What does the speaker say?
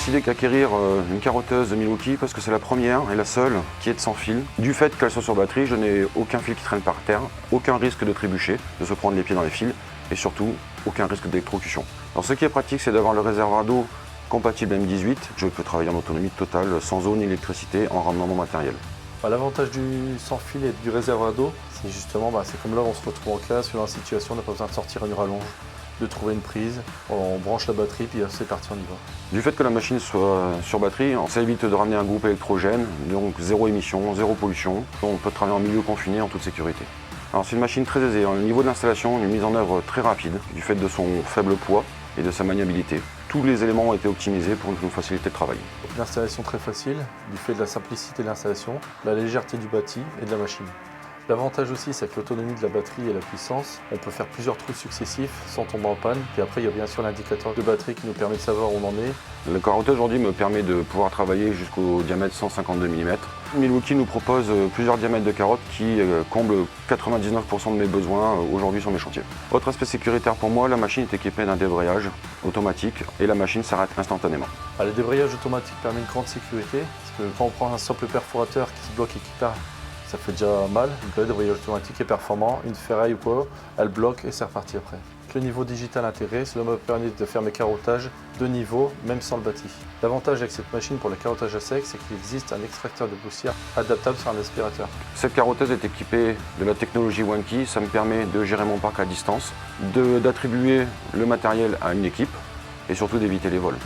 décidé qu'acquérir une carotteuse de Milwaukee parce que c'est la première et la seule qui est sans fil. Du fait qu'elle soit sur batterie, je n'ai aucun fil qui traîne par terre, aucun risque de trébucher, de se prendre les pieds dans les fils et surtout aucun risque d'électrocution. Alors ce qui est pratique, c'est d'avoir le réservoir d'eau compatible M18. Je peux travailler en autonomie totale sans eau ni électricité en ramenant mon matériel. L'avantage du sans fil et du réservoir d'eau, c'est justement, c'est comme là on se retrouve en classe, selon la situation, on n'a pas besoin de sortir une rallonge, de trouver une prise, on branche la batterie puis c'est parti, on y va. Du fait que la machine soit sur batterie, ça évite de ramener un groupe électrogène, donc zéro émission, zéro pollution. On peut travailler en milieu confiné en toute sécurité. Alors c'est une machine très aisée. Au niveau de l'installation, une mise en œuvre très rapide du fait de son faible poids et de sa maniabilité. Tous les éléments ont été optimisés pour nous faciliter le travail. L'installation très facile, du fait de la simplicité de l'installation, la légèreté du bâti et de la machine. L'avantage aussi, c'est que l'autonomie de la batterie et la puissance, on peut faire plusieurs trous successifs sans tomber en panne. Puis après, il y a bien sûr l'indicateur de batterie qui nous permet de savoir où on en est. Le carotteur aujourd'hui me permet de pouvoir travailler jusqu'au diamètre 152 mm. Milwaukee nous propose plusieurs diamètres de carottes qui comblent 99% de mes besoins aujourd'hui sur mes chantiers. Autre aspect sécuritaire pour moi, la machine est équipée d'un débrayage automatique et la machine s'arrête instantanément. Le débrayage automatique permet une grande sécurité, parce que quand on prend un simple perforateur qui se bloque et qui part, ça fait déjà mal. Donc là, le débrayage automatique est performant, une ferraille ou quoi, elle bloque et c'est reparti après. Le niveau digital intégré, cela me permet de faire mes carottages de niveau, même sans le bâti. L'avantage avec cette machine pour le carottage à sec, c'est qu'il existe un extracteur de poussière adaptable sur un aspirateur. Cette carotteuse est équipée de la technologie OneKey, ça me permet de gérer mon parc à distance, d'attribuer le matériel à une équipe et surtout d'éviter les vols.